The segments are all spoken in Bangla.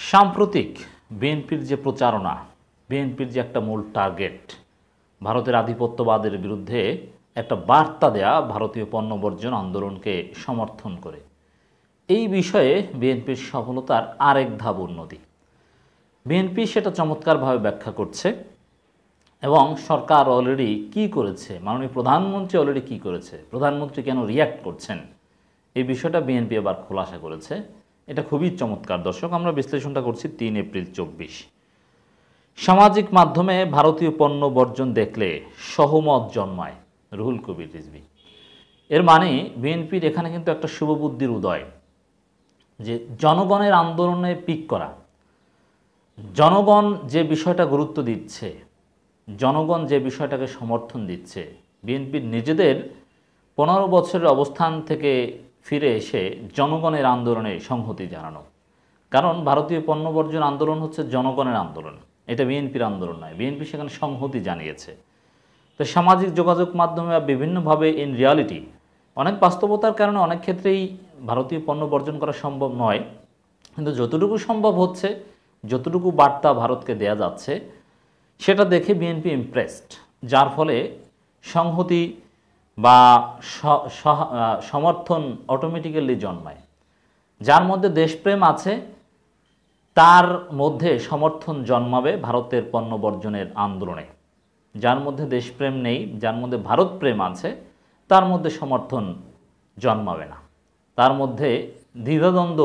সাম্প্রতিক বিএনপির যে প্রচারণা, বিএনপির যে একটা মূল টার্গেট, ভারতের আধিপত্যবাদের বিরুদ্ধে একটা বার্তা দেয়া, ভারতীয় পণ্য বর্জন আন্দোলনকে সমর্থন করে, এই বিষয়ে বিএনপির সফলতার আরেক ধাপ উন্নতি। বিএনপি সেটা চমৎকারভাবে ব্যাখ্যা করছে এবং সরকার অলরেডি কি করেছে, মাননীয় প্রধানমন্ত্রী অলরেডি কি করেছে, প্রধানমন্ত্রী কেন রিয়্যাক্ট করছেন, এই বিষয়টা বিএনপি এবার খোলাসা করেছে। এটা খুবই চমৎকার। দর্শক, আমরা বিশ্লেষণটা করছি 3 এপ্রিল 24। সামাজিক মাধ্যমে ভারতীয় পণ্য বর্জন দেখলে সহমত জন্মায়, রুহুল কবির রিজভী। এর মানে বিএনপির এখানে কিন্তু একটা শুভবুদ্ধির উদয়, যে জনগণের আন্দোলনে পিক করা, জনগণ যে বিষয়টা গুরুত্ব দিচ্ছে, জনগণ যে বিষয়টাকে সমর্থন দিচ্ছে, বিএনপির নিজেদের 15 বছরের অবস্থান থেকে ফিরে এসে জনগণের আন্দোলনে সংহতি জানানো। কারণ ভারতীয় পণ্য বর্জন আন্দোলন হচ্ছে জনগণের আন্দোলন, এটা বিএনপির আন্দোলন নয়। বিএনপি সেখানে সংহতি জানিয়েছে। তো সামাজিক যোগাযোগ মাধ্যমে বা বিভিন্নভাবে ইন রিয়ালিটি অনেক বাস্তবতার কারণে অনেক ক্ষেত্রেই ভারতীয় পণ্য বর্জন করা সম্ভব নয়, কিন্তু যতটুকু সম্ভব হচ্ছে, যতটুকু বার্তা ভারতকে দেয়া যাচ্ছে, সেটা দেখে বিএনপি ইমপ্রেসড, যার ফলে সংহতি বা সমর্থন অটোমেটিক্যালি জন্মায়। যার মধ্যে দেশপ্রেম আছে তার মধ্যে সমর্থন জন্মাবে ভারতের পণ্য বর্জনের আন্দোলনে। যার মধ্যে দেশপ্রেম নেই, যার মধ্যে ভারত প্রেম আছে, তার মধ্যে সমর্থন জন্মাবে না। তার মধ্যে দ্বিধাদ্বন্দ্ব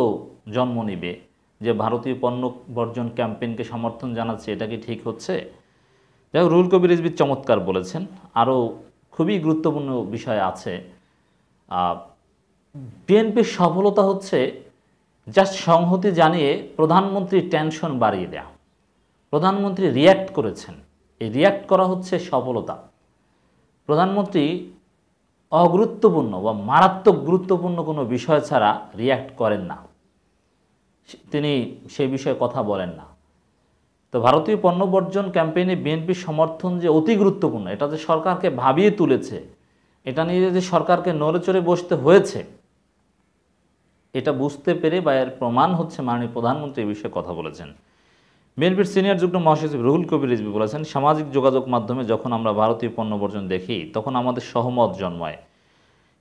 জন্ম নিবে যে ভারতীয় পণ্য বর্জন ক্যাম্পেইনকে সমর্থন জানাচ্ছে, এটা কি ঠিক হচ্ছে? যাই হোক, রুহুল কবির রিজভী চমৎকার বলেছেন। আরও খুবই গুরুত্বপূর্ণ বিষয় আছে। বিএনপির সফলতা হচ্ছে জাস্ট সংহতি জানিয়ে প্রধানমন্ত্রীর টেনশন বাড়িয়ে দেয়া। প্রধানমন্ত্রী রিয়্যাক্ট করেছেন, এই রিয়্যাক্ট করা হচ্ছে সফলতা। প্রধানমন্ত্রী অগুরুত্বপূর্ণ বা মারাত্মক গুরুত্বপূর্ণ কোনো বিষয় ছাড়া রিয়্যাক্ট করেন না, তিনি সেই বিষয়ে কথা বলেন না। তো ভারতীয় পণ্য বর্জন ক্যাম্পেইনে বিএনপির সমর্থন যে অতি গুরুত্বপূর্ণ, এটা যে সরকারকে ভাবিয়ে তুলেছে, এটা নিয়ে যে সরকারকে নড়েচড়ে বসতে হয়েছে, এটা বুঝতে পেরে বা এর প্রমাণ হচ্ছে মাননীয় প্রধানমন্ত্রী এই বিষয়ে কথা বলেছেন। বিএনপির সিনিয়র যুগ্ম মহাসচিব রুহুল কবির রিজভী বলেছেন, সামাজিক যোগাযোগ মাধ্যমে যখন আমরা ভারতীয় পণ্য বর্জন দেখি তখন আমাদের সহমত জন্মায়,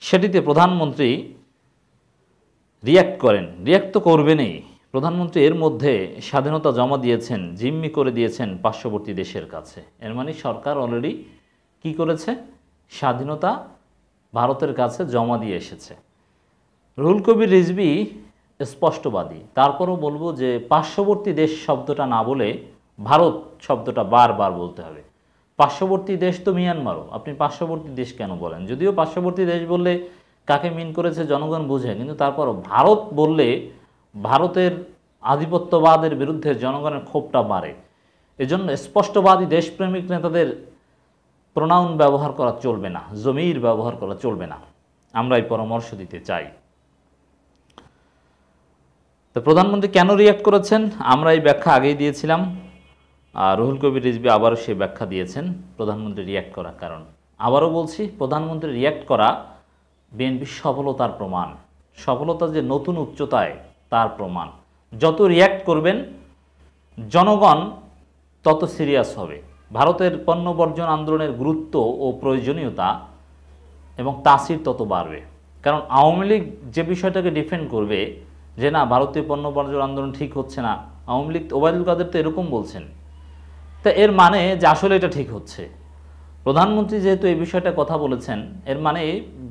সেটিতে প্রধানমন্ত্রী রিয়্যাক্ট করেন। রিয়্যাক্ট তো করবেনই। প্রধানমন্ত্রী এর মধ্যে স্বাধীনতা জমা দিয়েছেন, জিম্মি করে দিয়েছেন পার্শ্ববর্তী দেশের কাছে। এর মানে সরকার অলরেডি কি করেছে? স্বাধীনতা ভারতের কাছে জমা দিয়ে এসেছে। রুহুল কবির রিজভী স্পষ্টবাদী। তারপরও বলবো যে পার্শ্ববর্তী দেশ শব্দটা না বলে ভারত শব্দটা বারবার বলতে হবে। পার্শ্ববর্তী দেশ তো মিয়ানমারও, আপনি পার্শ্ববর্তী দেশ কেন বলেন? যদিও পার্শ্ববর্তী দেশ বললে কাকে মিন করেছে জনগণ বুঝে, কিন্তু তারপরও ভারত বললে ভারতের আধিপত্যবাদের বিরুদ্ধে জনগণের ক্ষোভটা বাড়ে। এজন্য স্পষ্টবাদী দেশপ্রেমিক নেতাদের প্রোনাউন ব্যবহার করা চলবে না, জমির ব্যবহার করা চলবে না। আমরা এই পরামর্শ দিতে চাই। তো প্রধানমন্ত্রী কেন রিয়্যাক্ট করেছেন আমরা এই ব্যাখ্যা আগেই দিয়েছিলাম। রুহুল কবির রিজভী আবারও সেই ব্যাখ্যা দিয়েছেন প্রধানমন্ত্রী রিয়্যাক্ট করার কারণ। আবারও বলছি, প্রধানমন্ত্রী রিয়্যাক্ট করা বিএনপির সফলতার প্রমাণ, সফলতা যে নতুন উচ্চতায় তার প্রমাণ। যত রিয়্যাক্ট করবেন জনগণ তত সিরিয়াস হবে। ভারতের পণ্য বর্জন আন্দোলনের গুরুত্ব ও প্রয়োজনীয়তা এবং তাসির তত বাড়বে। কারণ আওয়ামী লীগ যে বিষয়টাকে ডিফেন্ড করবে যে না ভারতীয় পণ্য বর্জন আন্দোলন ঠিক হচ্ছে না, আওয়ামী লীগ ওবায়দুল কাদের তো এরকম বলছেন, তা এর মানে যে আসলে এটা ঠিক হচ্ছে। প্রধানমন্ত্রী যেহেতু এই বিষয়টা কথা বলেছেন, এর মানে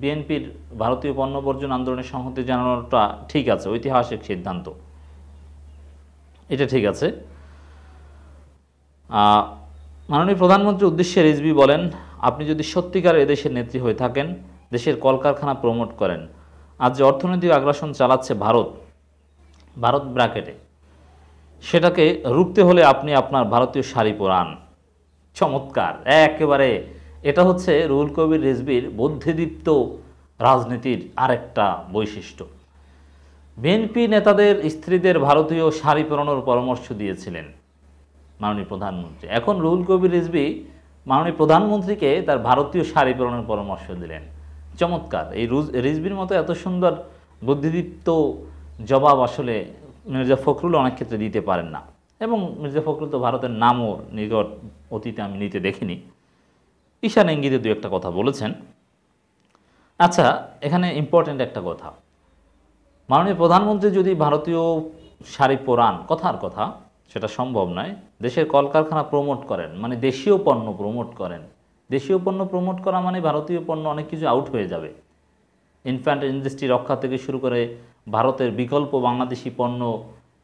বিএনপির ভারতীয় পণ্য বর্জন আন্দোলনের সংহতি জানানোটা ঠিক আছে, ঐতিহাসিক সিদ্ধান্ত, এটা ঠিক আছে। মাননীয় প্রধানমন্ত্রীর উদ্দেশ্যে রিজভী বলেন, আপনি যদি সত্যিকার এদেশের নেত্রী হয়ে থাকেন, দেশের কলকারখানা প্রমোট করেন, আজ যে অর্থনৈতিক আগ্রাসন চালাচ্ছে ভারত ব্র্যাকেটে, সেটাকে রুখতে হলে আপনি আপনার ভারতীয় শাড়ি পরান। চমৎকার একেবারে। এটা হচ্ছে রুহুল কবির রিজভীর বুদ্ধিদীপ্ত রাজনীতির আরেকটা বৈশিষ্ট্য। বিএনপি নেতাদের স্ত্রীদের ভারতীয় শাড়ি পরানোর পরামর্শ দিয়েছিলেন মাননীয় প্রধানমন্ত্রী। এখন রুহুল কবির রিজভী মাননীয় প্রধানমন্ত্রীকে তার ভারতীয় শাড়ি পরানোর পরামর্শ দিলেন। চমৎকার। এই রিজভীর মতো এত সুন্দর বুদ্ধিদীপ্ত জবাব আসলে মির্জা ফখরুল অনেক ক্ষেত্রে দিতে পারেন না, এবং মির্জা ফখরুল তো ভারতের নামও নিকট অতীতে আমি নিতে দেখিনি। ঈশান ইঙ্গিতে দু একটা কথা বলেছেন। আচ্ছা, এখানে ইম্পর্ট্যান্ট একটা কথা, মাননীয় প্রধানমন্ত্রী যদি ভারতীয় শাড়ি পরান, কথার কথা, সেটা সম্ভব নয়, দেশের কলকারখানা প্রমোট করেন, মানে দেশীয় পণ্য প্রমোট করেন। দেশীয় পণ্য প্রমোট করা মানে ভারতীয় পণ্য অনেক কিছু আউট হয়ে যাবে। ইনফ্যান্ট ইন্ডাস্ট্রি রক্ষা থেকে শুরু করে ভারতের বিকল্প বাংলাদেশি পণ্য,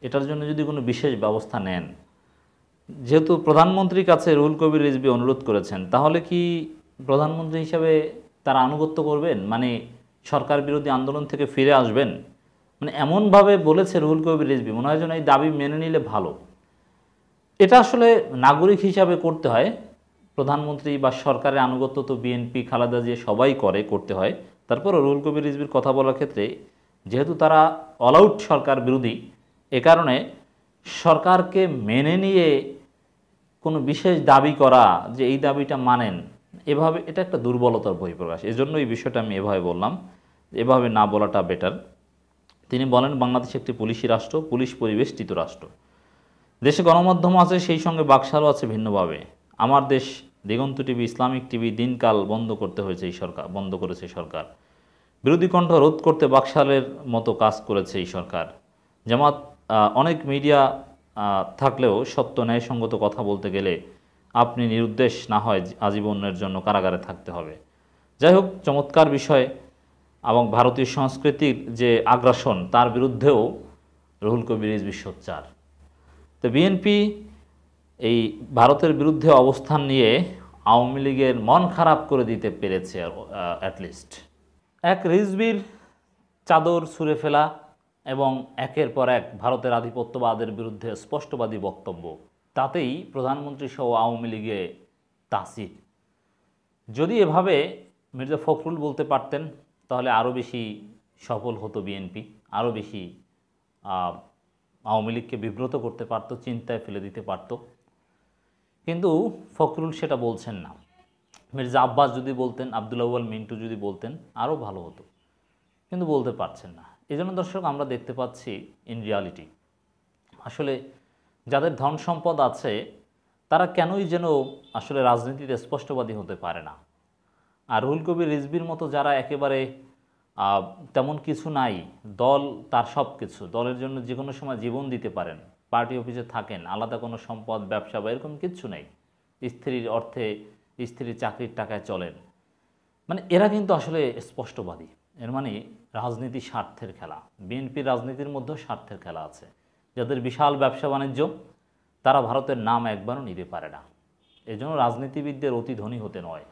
এটার জন্য যদি কোনো বিশেষ ব্যবস্থা নেন, যেহেতু প্রধানমন্ত্রীর কাছে রুহুল কবির রিজভী অনুরোধ করেছেন, তাহলে কি প্রধানমন্ত্রী হিসাবে তারা আনুগত্য করবেন, মানে সরকার বিরোধী আন্দোলন থেকে ফিরে আসবেন? মানে এমনভাবে বলেছে রুহুল কবির রিজভী, মনে হয় যেন এই দাবি মেনে নিলে ভালো। এটা আসলে নাগরিক হিসাবে করতে হয়। প্রধানমন্ত্রী বা সরকারের আনুগত্য তো বিএনপি, খালেদা জিয়া সবাই করতে হয়। তারপর রুহুল কবির রিজভীর কথা বলার ক্ষেত্রে যেহেতু তারা অল আউট সরকার বিরোধী, এ কারণে সরকারকে মেনে নিয়ে কোনো বিশেষ দাবি করা, যে এই দাবিটা মানেন, এভাবে এটা একটা দুর্বলতার বহিঃপ্রকাশ। এজন্য এই বিষয়টা আমি এভাবে বললাম, এভাবে না বলাটা বেটার। তিনি বলেন, বাংলাদেশ একটি পুলিশি রাষ্ট্র, পুলিশ পরিবেষ্টিত রাষ্ট্র, দেশে গণমাধ্যম আছে, সেই সঙ্গে বাকশালও আছে ভিন্নভাবে। আমার দেশ দিগন্ত টিভি, ইসলামিক টিভি দিনকাল বন্ধ করতে হয়েছে এই সরকার, বন্ধ করেছে সরকার। বিরোধী কণ্ঠ রোধ করতে বাকশালের মতো কাজ করেছে এই সরকার। জামাত অনেক মিডিয়া থাকলেও সত্য ন্যায়সঙ্গত কথা বলতে গেলে আপনি নিরুদ্দেশ না হয় আজীবনের জন্য কারাগারে থাকতে হবে। যাই হোক, চমৎকার বিষয়। এবং ভারতীয় সংস্কৃতির যে আগ্রাসন, তার বিরুদ্ধেও রুহুল কবির রিজভী সোচ্চার। তো বিএনপি এই ভারতের বিরুদ্ধে অবস্থান নিয়ে আওয়ামী লীগের মন খারাপ করে দিতে পেরেছে অ্যাটলিস্ট। এক রিজভীর চাদর ছুঁড়ে ফেলা এবং একের পর এক ভারতের আধিপত্যবাদের বিরুদ্ধে স্পষ্টবাদী বক্তব্য, তাতেই প্রধানমন্ত্রী সহ আওয়ামী লীগে তাসির। যদি এভাবে মির্জা ফখরুল বলতে পারতেন, তাহলে আরও বেশি সফল হতো বিএনপি, আরও বেশি আওয়ামী লীগকে বিব্রত করতে পারত, চিন্তায় ফেলে দিতে পারত। কিন্তু ফখরুল সেটা বলছেন না। মির্জা আব্বাস যদি বলতেন, আব্দুল আউয়াল মিন্টু যদি বলতেন, আরও ভালো হতো, কিন্তু বলতে পারছেন না। এই জন্য দর্শক, আমরা দেখতে পাচ্ছি ইন রিয়ালিটি আসলে যাদের ধন সম্পদ আছে তারা কেনই যেন আসলে রাজনীতিতে স্পষ্টবাদী হতে পারে না। আর রুহুল কবির রিজভীর মতো যারা একেবারে তেমন কিছু নাই, দল তার সব কিছু, দলের জন্য যে কোনো সময় জীবন দিতে পারেন, পার্টি অফিসে থাকেন, আলাদা কোনো সম্পদ, ব্যবসা বা এরকম কিচ্ছু নেই, স্ত্রীর অর্থে, স্ত্রীর চাকরির টাকায় চলেন, মানে এরা কিন্তু আসলে স্পষ্টবাদী। এর মানে রাজনীতি স্বার্থের খেলা। বিএনপির রাজনীতির মধ্যেও স্বার্থের খেলা আছে। যাদের বিশাল ব্যবসা বাণিজ্য, তারা ভারতের নাম একবারও নিতে পারে না। এজন্য রাজনীতিবিদদের অতি ধনী হতে নয়,